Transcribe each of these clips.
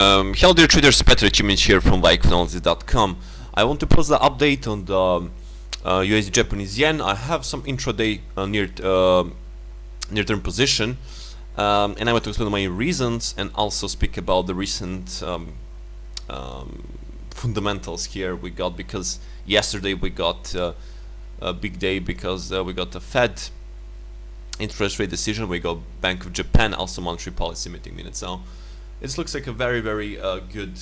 Hello dear traders, petar.jacimovic here from bikeanalysis.com. I want to post the update on the USD Japanese yen. I have some intraday near-term position, and I want to explain my reasons and also speak about the recent fundamentals here we got, because yesterday we got a big day because we got the Fed interest rate decision, we got Bank of Japan, also monetary policy meeting minutes. So it looks like a very good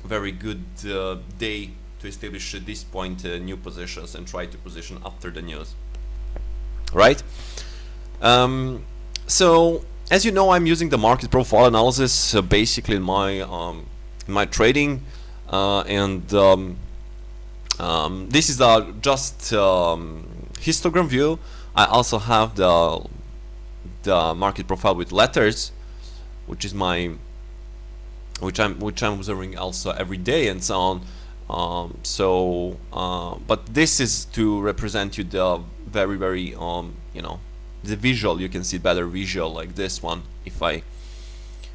very good day to establish at this point new positions and try to position after the news, right? So as you know, I'm using the market profile analysis basically in my trading, and this is just histogram view. I also have the market profile with letters, which is which I'm observing also every day and so on. But this is to represent you the very the visual. You can see better visual like this one if I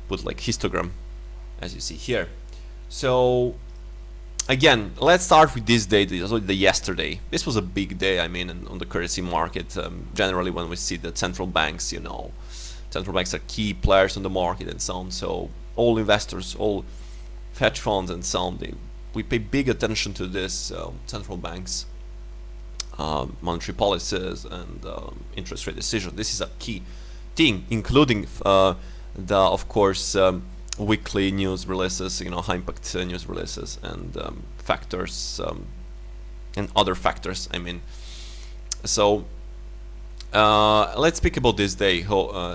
put like histogram, as you see here. So again, let's start with this day, the yesterday. This was a big day, I mean, on the currency market. Generally, when we see that central banks, central banks are key players on the market and so on. So all investors, all hedge funds and so on, we pay big attention to this central banks, monetary policies and interest rate decision. This is a key thing, including of course, weekly news releases, high impact news releases and factors and other factors, I mean. So let's speak about this day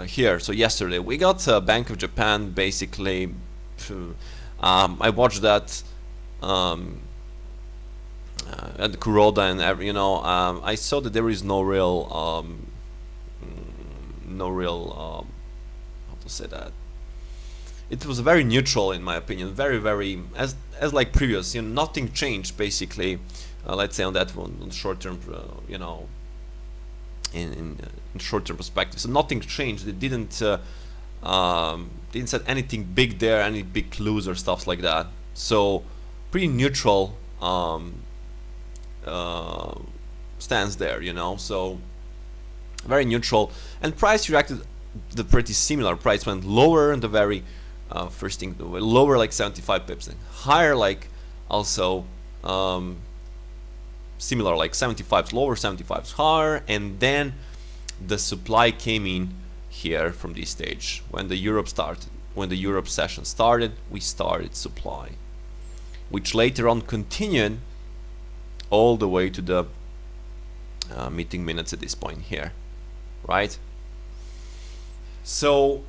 here. So yesterday we got Bank of Japan. Basically, I watched that at Kuroda and I saw that there is no real how to say that. It was very neutral in my opinion, very as like previous, nothing changed basically. Let's say on that one, on short term, in short-term perspective, so nothing changed. It didn't set anything big there, any big clues or stuff like that. So pretty neutral stance there, so very neutral. And price reacted the pretty similar. Price went lower in the very first thing, lower like 75 pips, and higher like also similar, like 75s lower, 75s higher, and then the supply came in here from this stage. When the Europe session started, we started supply, which later on continued all the way to the meeting minutes at this point here, right? So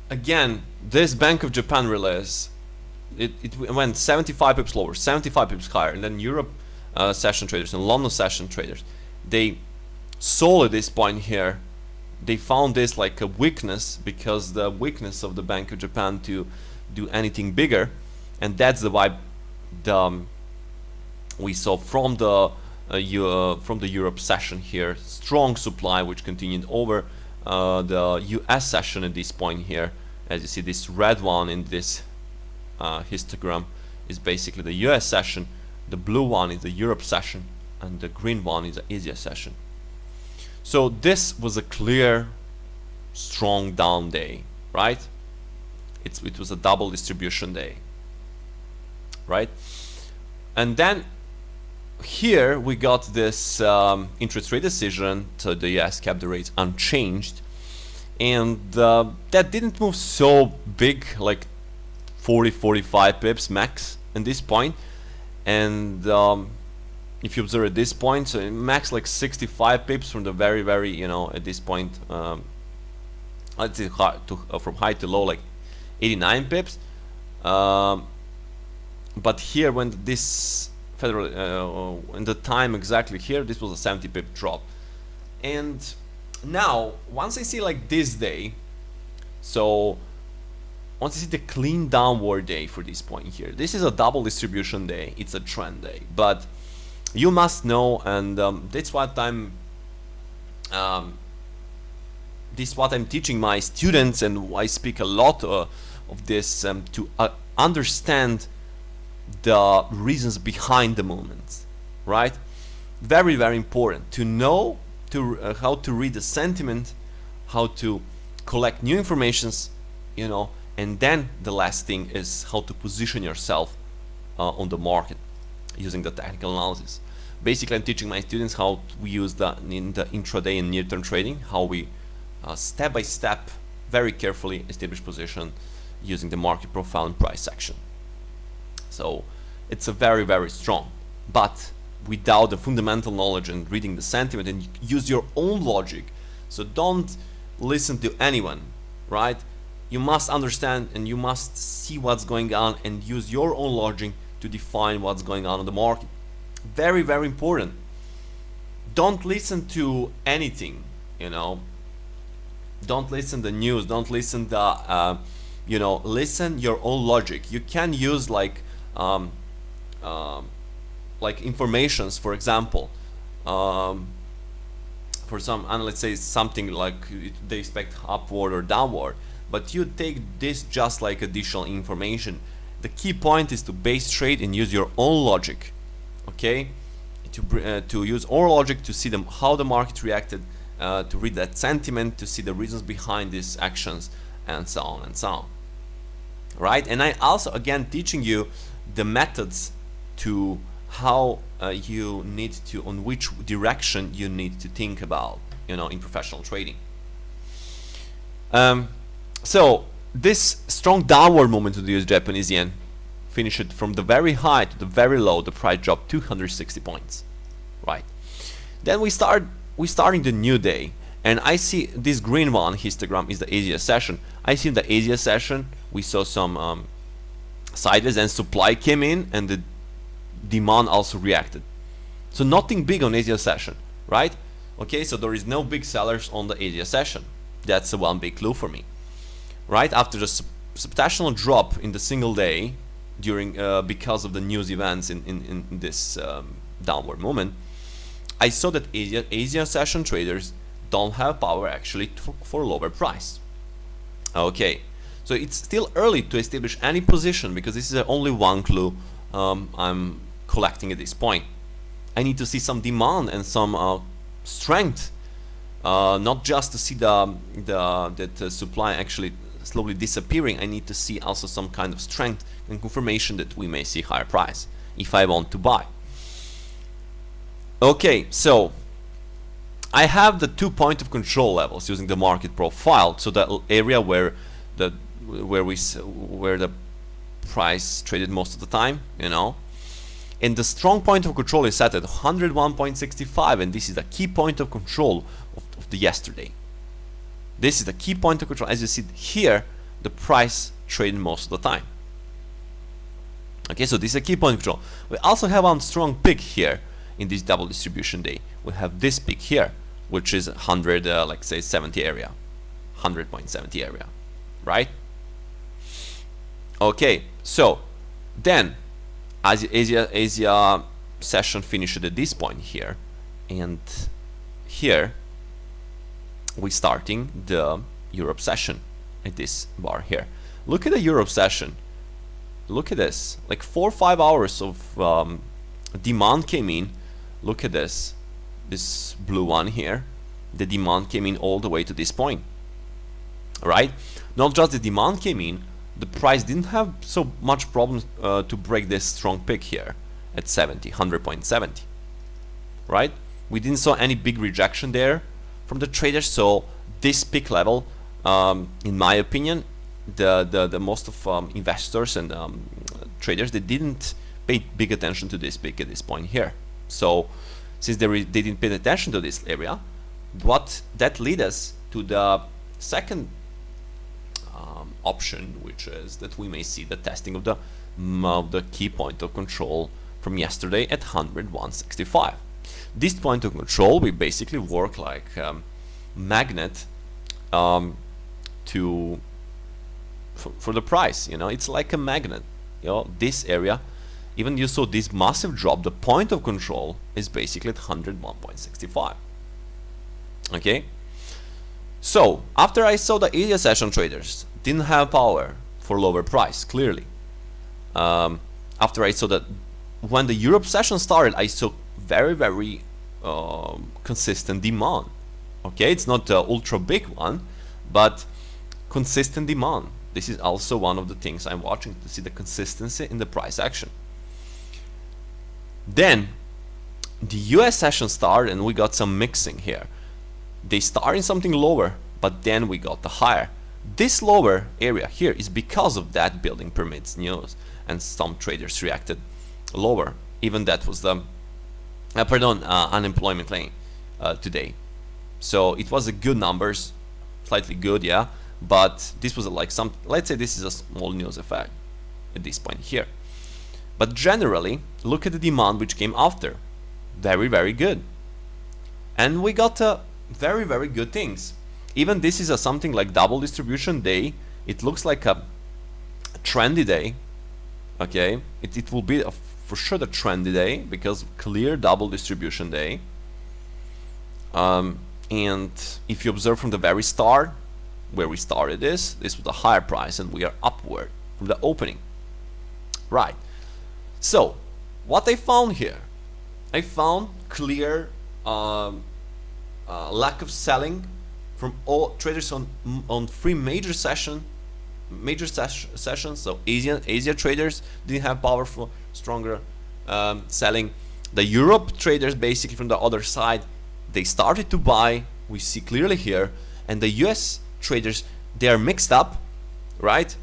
again, this Bank of Japan release, it went 75 pips lower, 75 pips higher, and then Europe session traders and London session traders, they saw at this point here, they found this like a weakness, because the weakness of the Bank of Japan to do anything bigger, and that's the vibe we saw from the Europe session here. Strong supply which continued over the US session at this point here. As you see, this red one in this histogram is basically the US session, the blue one is the Europe session, and the green one is the Asia session. So this was a clear strong down day, right? It was a double distribution day, right? And then here we got this interest rate decision, so the US kept the rates unchanged, and that didn't move so big, like 40-45 pips max in this point. And if you observe at this point, so max like 65 pips from the very at this point, let's say from high to low, like 89 pips. But here, when this federal in the time exactly here, this was a 70 pip drop. And now once I see like this day, so once you see the clean downward day for this point here, this is a double distribution day, it's a trend day, but you must know, and that's what I'm This is what I'm teaching my students, and I speak a lot of this to understand the reasons behind the movements, right? Very, very important to know how to read the sentiment, how to collect new informations, you know, and then the last thing is how to position yourself on the market using the technical analysis. Basically, I'm teaching my students how we use that in the intraday and near-term trading, how we step by step, very carefully establish position using the market profile and price action. So it's a very, very strong, but without the fundamental knowledge and reading the sentiment, and use your own logic. So don't listen to anyone, right? You must understand and you must see what's going on and use your own logic to define what's going on in the market. Very, very important. Don't listen to anything, you know. Don't listen to the news. Don't listen to, you know, listen your own logic. You can use like informations, for example, for some, and let's say something like they expect upward or downward, but you take this just like additional information. The key point is to base trade and use your own logic, okay? To use our logic to see how the market reacted, to read that sentiment, to see the reasons behind these actions, and so on and so on. Right? And I also again teaching you the methods to how you need to, on which direction you need to think about, you know, in professional trading. So this strong downward movement to the US Japanese yen finished from the very high to the very low. The price dropped 260 points, right? Then we starting the new day, and I see this green one histogram is the Asia session. I see in the Asia session we saw some sideways, and supply came in and the demand also reacted. So nothing big on Asia session, right? Okay, so there is no big sellers on the Asia session. That's one big clue for me. Right after the substantial drop in the single day during because of the news events in this downward movement, I saw that Asia session traders don't have power actually for lower price. Okay, so it's still early to establish any position because this is only one clue I'm collecting at this point. I need to see some demand and some strength, not just to see that supply actually slowly disappearing. I need to see also some kind of strength and confirmation that we may see higher price if I want to buy. Okay, so I have the 2 point of control levels using the market profile. So the area where the price traded most of the time, you know, and the strong point of control is set at 101.65, and this is the key point of control of the yesterday. This is the key point of control. As you see here, the price traded most of the time. Okay, so this is a key point of control. We also have one strong pick here in this double distribution day. We have this pick here, which is 100, like say 70 area, 100.70 area, right? Okay, so then Asia session finished at this point here, and here we starting the Europe session at this bar here. Look at the Europe session. Look at this, like 4 or 5 hours of demand came in. Look at this blue one here. The demand came in all the way to this point, right? Not just the demand came in, the price didn't have so much problems to break this strong pick here at 100.70, right? We didn't saw any big rejection there from the traders. So this pick level, in my opinion, the most of investors and traders, they didn't pay big attention to this pick at this point here. So since they didn't pay attention to this area, what that lead us to the second option, which is that we may see the testing of the key point of control from yesterday at 101.65. This point of control we basically work like magnet for the price. You know, it's like a magnet. You know, this area, even you saw this massive drop, the point of control is basically at 101.65. Okay, So after I saw the Asia session traders didn't have power for lower price, clearly. After I saw that when the Europe session started, I saw very consistent demand. Okay, it's not the ultra big one, but consistent demand. This is also one of the things I'm watching, to see the consistency in the price action. Then the US session started and we got some mixing here. They started something lower, but then we got the higher. This lower area here is because of that building permits news, and some traders reacted lower. Even that was the unemployment claim today. So it was a good numbers, slightly good, yeah, but this was like some, let's say this is a small news effect at this point here. But generally, look at the demand which came after. Very good. And we got very good things. Even this is a something like double distribution day. It looks like a trendy day. Okay, it will be for sure the trendy day, because clear double distribution day. And if you observe from the very start, where we started this was a higher price, and we are upward from the opening. Right. So what I found here, I found clear lack of selling from all traders on three major sessions. So Asia traders didn't have powerful, stronger selling. The Europe traders, basically from the other side, they started to buy. We see clearly here, and the US traders, they are mixed up, right?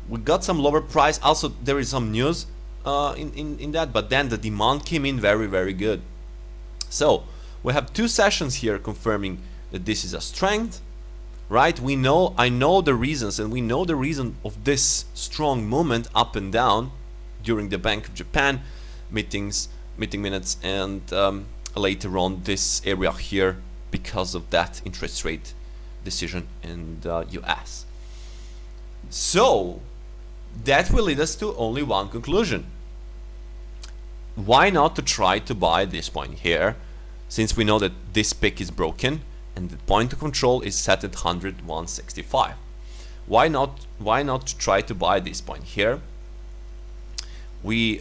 We got some lower price. Also, there is some news in that, but then the demand came in very good. So we have two sessions here confirming that this is a strength, right? I know the reasons, and we know the reason of this strong movement up and down during the Bank of Japan meeting minutes, and later on this area here because of that interest rate decision in the US. So that will lead us to only one conclusion. Why not to try to buy this point here, since we know that this pick is broken and the point of control is set at 101.65. Why not try to buy this point here? We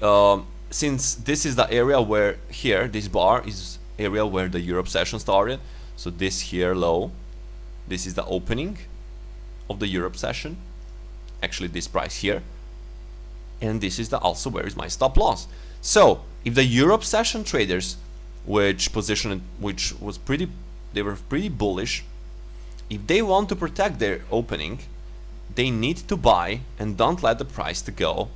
since this is the area where here this bar is area where the Europe session started, so this here low, this is the opening of the Europe session, actually this price here, and this is the also where is my stop loss. So if the Europe session traders, which was pretty, they were pretty bullish, if they want to protect their opening, they need to buy and don't let the price to go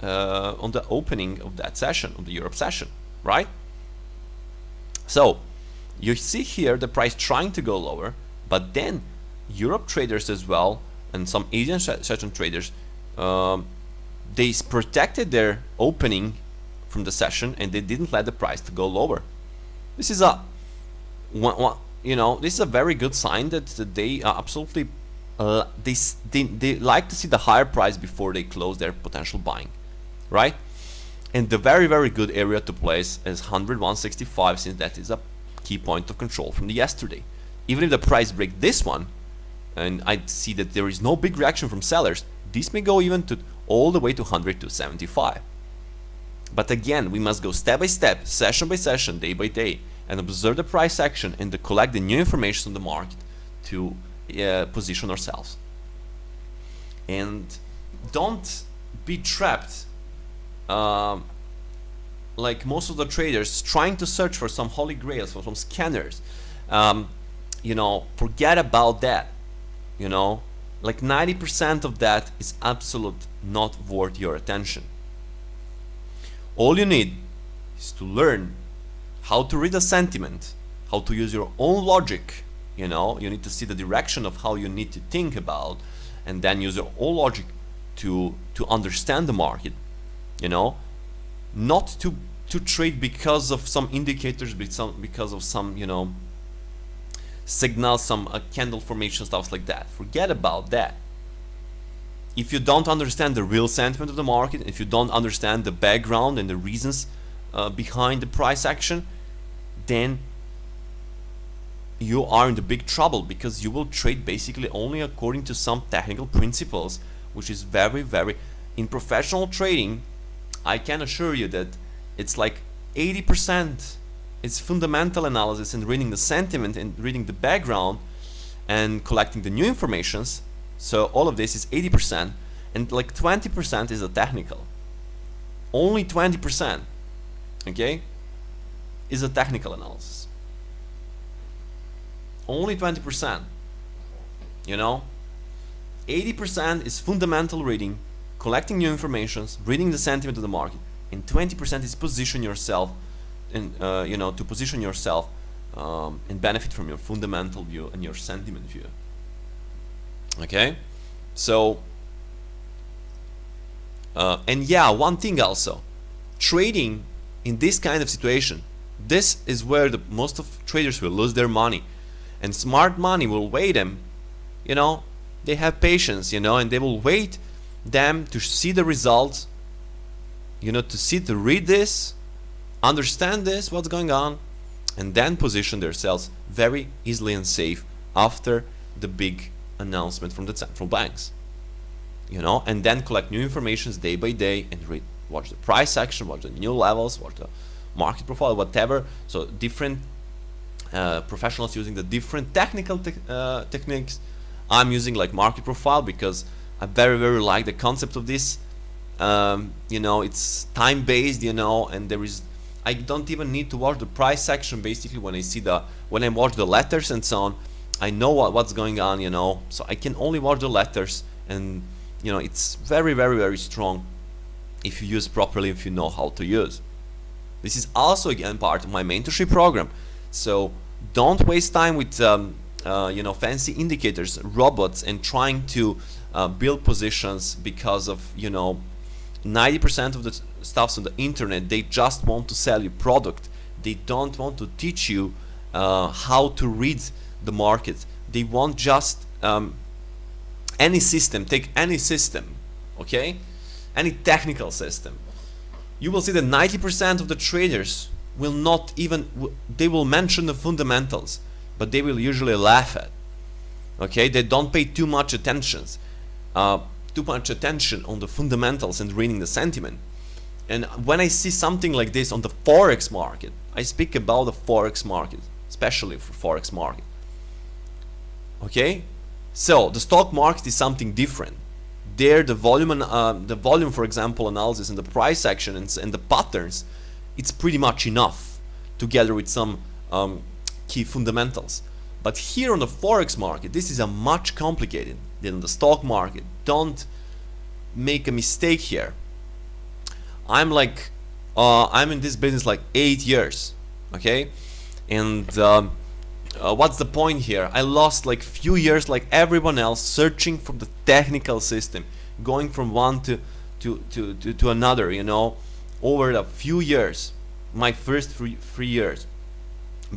on the opening of that session, of the Europe session, right? So you see here the price trying to go lower, but then Europe traders as well, and some Asian session traders, they protected their opening from the session, and they didn't let the price to go lower. This is a this is a very good sign that they are absolutely they like to see the higher price before they close their potential buying, right? And the very good area to place is 101.65, since that is a key point of control from the yesterday. Even if the price break this one, and I see that there is no big reaction from sellers, this may go even to all the way to 102.75. But again, we must go step by step, session by session, day by day, and observe the price action and to collect the new information on the market to position ourselves. And don't be trapped like most of the traders trying to search for some holy grails, for some scanners. Forget about that. Like 90% of that is absolute not worth your attention. All you need is to learn how to read a sentiment, how to use your own logic. You need to see the direction of how you need to think about, and then use your own logic to understand the market. Not to trade because of some indicators, because of some signals, some candle formation, stuff like that. Forget about that. If you don't understand the real sentiment of the market, if you don't understand the background and the reasons behind the price action, then you are in the big trouble, because you will trade basically only according to some technical principles, which is very, very, in professional trading, I can assure you that it's like 80% it's fundamental analysis and reading the sentiment and reading the background and collecting the new informations. So all of this is 80%, and like 20% is a technical. Only 20%, okay, is a technical analysis. Only 20%, you know. 80% is fundamental reading, collecting new informations, reading the sentiment of the market, and 20% is position yourself, and you know, to position yourself and benefit from your fundamental view and your sentiment view. Okay, so and yeah, one thing also, trading in this kind of situation, this is where the most of traders will lose their money, and smart money will wait them, you know, they have patience, you know, and they will wait them to see the results, you know, to read this, understand this, what's going on, and then position themselves very easily and safe after the big announcement from the central banks, you know, and then collect new informations day by day and read, watch the price action, watch the new levels, watch the market profile, whatever. So different professionals using the different technical techniques. I'm using like market profile because I very, very like the concept of this. You know, it's time based, you know, and there is, I don't even need to watch the price action. Basically, when I watch the letters and so on, I know what's going on, you know, so I can only watch the letters, and you know, it's very, very, very strong if you use properly, if you know how to use. This is also again part of my mentorship program. So don't waste time with you know, fancy indicators, robots, and trying to build positions, because of, you know, 90% of the stuffs on the internet, they just want to sell you product. They don't want to teach you how to read the market. They want just any system. Take any system, okay, any technical system. You will see that 90% of the traders will not even, they will mention the fundamentals, but they will usually laugh at, okay, they don't pay too much attention on the fundamentals and reading the sentiment. And when I see something like this on the forex market, I speak about the forex market, especially for forex market, okay. So the stock market is something different. There the volume, for example, analysis and the price action and the patterns, it's pretty much enough together with some key fundamentals. But here on the forex market, this is a much complicated than the stock market. Don't make a mistake here. I'm in this business like 8 years, okay, and what's the point here? I lost like few years like everyone else searching for the technical system, going from one to another, you know, over a few years. My first three years,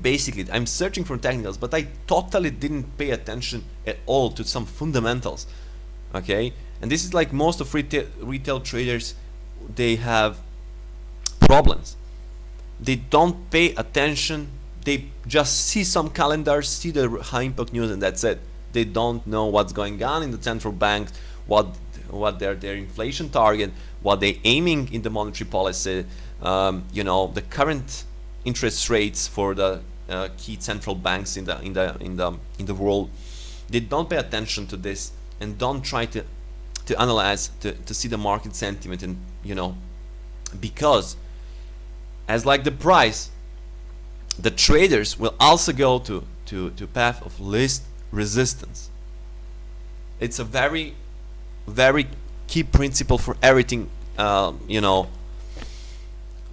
basically I'm searching for technicals, but I totally didn't pay attention at all to some fundamentals, okay. And this is like most of retail traders, they have problems. They don't pay attention. They just see some calendars, see the high impact news, and that's it. They don't know what's going on in the central banks, what their inflation target, what they're aiming in the monetary policy, you know, the current interest rates for the key central banks in the world. They don't pay attention to this and don't try to analyze, to see the market sentiment, and you know, because as like the price, the traders will also go to path of least resistance. It's a very, very key principle for everything. You know,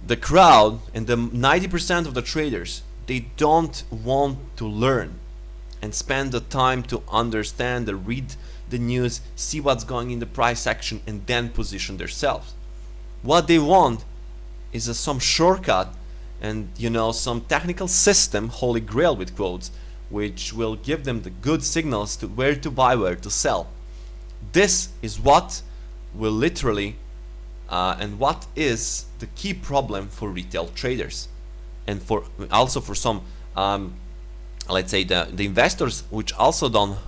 the crowd and the 90% of the traders, they don't want to learn and spend the time to understand and read the news, see what's going in the price action, and then position themselves. What they want is some shortcut and, you know, some technical system, holy grail with quotes, which will give them the good signals to where to buy, where to sell. This is what will literally and what is the key problem for retail traders, and for also for some let's say the investors which also don't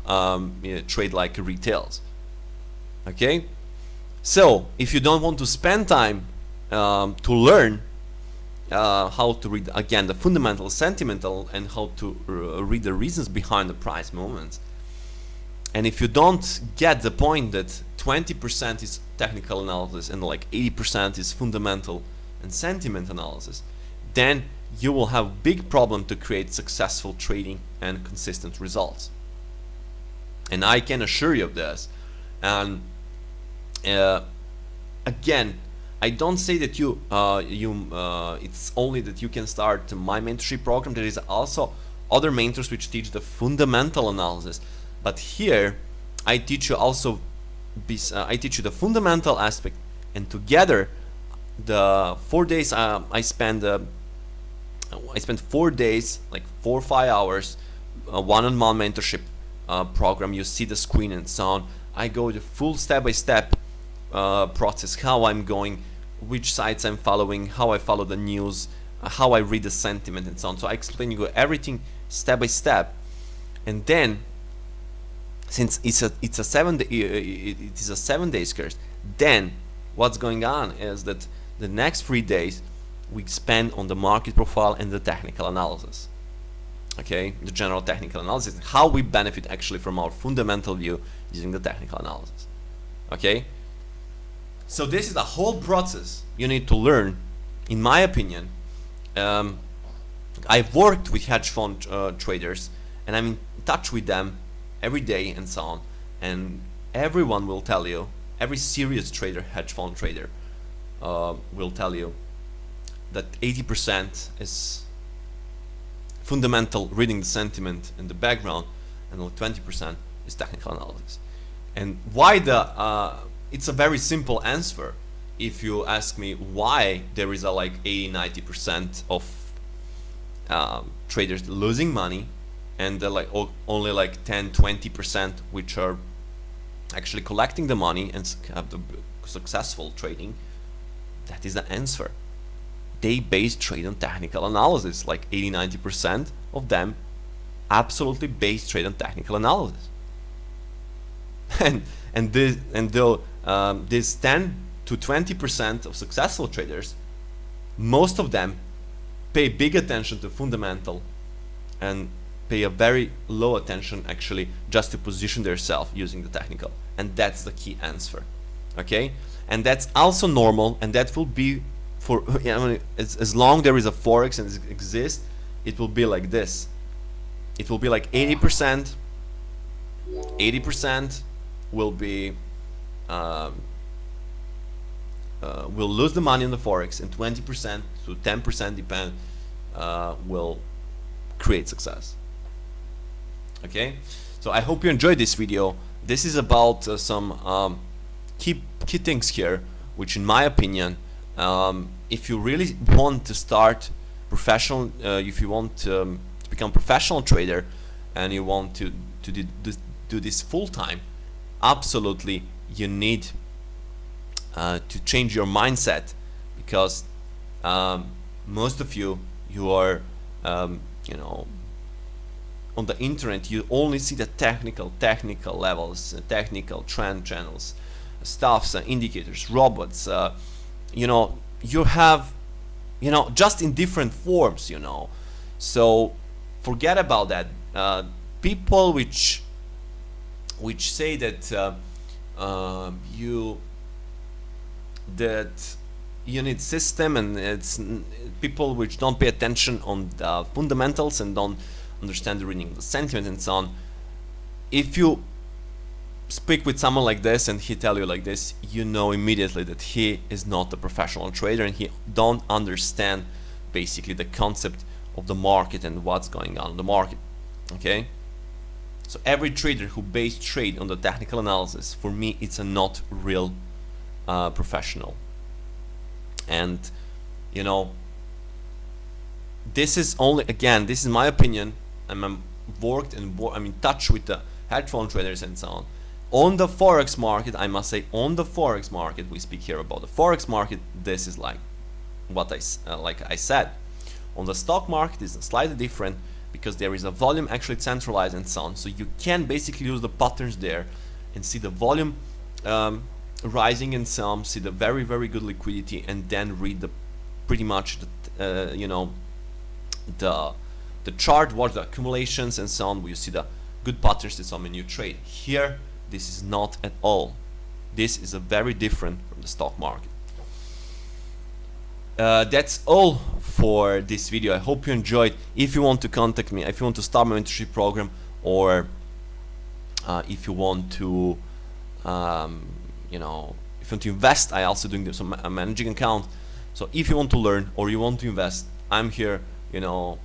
trade like retails. Okay, so if you don't want to spend time to learn how to read again the fundamental, sentimental, and how to read the reasons behind the price movements, and if you don't get the point that 20% is technical analysis and like 80% is fundamental and sentiment analysis, then you will have big problem to create successful trading and consistent results. And I can assure you of this. And again, I don't say that it's only that you can start my mentorship program. There is also other mentors which teach the fundamental analysis, but here I teach you also I teach you the fundamental aspect, and together the 4 days I spend 4 days, like 4 or 5 hours, one-on-one mentorship program. You see the screen and so on. I go the full step-by-step process, how I'm going, which sites I'm following, how I follow the news, how I read the sentiment and so on. So I explain you everything step by step, and then since it is a 7 day course, then what's going on is that the next 3 days we spend on the market profile and the technical analysis. Okay, the general technical analysis, how we benefit actually from our fundamental view using the technical analysis. Okay, so this is the whole process you need to learn, in my opinion. I've worked with hedge fund traders, and I'm in touch with them every day and so on, and everyone will tell you, every serious trader, hedge fund trader will tell you that 80% is fundamental, reading the sentiment in the background, and only 20% is technical analysis. And why it's a very simple answer. If you ask me why there is a like 80-90% of traders losing money, and like only like 10-20% which are actually collecting the money and have the successful trading, that is the answer. They base trade on technical analysis. Like 80-90% of them absolutely base trade on technical analysis. and this 10-20% of successful traders, most of them pay big attention to fundamental and pay a very low attention actually just to position themselves using the technical, and that's the key answer. Okay, and that's also normal, and that will be for as long there is a forex and it exists, it will be like this. It will be like 80% will be will lose the money on the forex, and 20% to 10% depend will create success. Okay, so I hope you enjoyed this video. This is about some key things here, which in my opinion, if you really want to start professional, if you want to become a professional trader and you want to do this full time, absolutely you need to change your mindset, because most of you are you know, on the internet you only see the technical levels, technical trend channels, stuffs, indicators, robots, you know, you have, you know, just in different forms, you know. So forget about that. People which say that you need system, and it's people which don't pay attention on the fundamentals and don't understand the reading, the sentiment and so on. If you speak with someone like this and he tell you like this, you know immediately that he is not a professional trader and he don't understand basically the concept of the market and what's going on in the market. Okay, so every trader who base trade on the technical analysis, for me it's a not real professional. And you know, this is only, again, this is my opinion. I'm worked and I'm in touch with the hedge fund traders and so on. On the forex market, I must say, on the forex market, we speak here about the forex market. This is like what I said. On the stock market is slightly different. because there is a volume actually centralized and so on. So you can basically use the patterns there and see the volume rising and so on, see the very good liquidity, and then read the pretty much the you know, the chart, watch the accumulations and so on, where you see the good patterns and so on when you trade. Here this is not at all. This is a very different from the stock market. That's all for this video. I hope you enjoyed. If you want to contact me, if you want to start my mentorship program, or if you want to you know, if you want to invest, I also doing some managing account. So if you want to learn or you want to invest, I'm here, you know,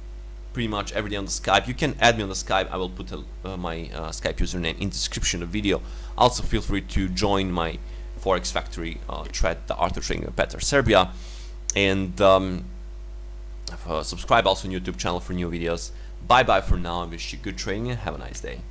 pretty much every day on the Skype. You can add me on the Skype. I will put my Skype username in the description of the video. Also feel free to join my Forex Factory thread, the Art of Trading with Petar Serbia, and subscribe also on YouTube channel for new videos. Bye bye for now. I wish you good trading and have a nice day.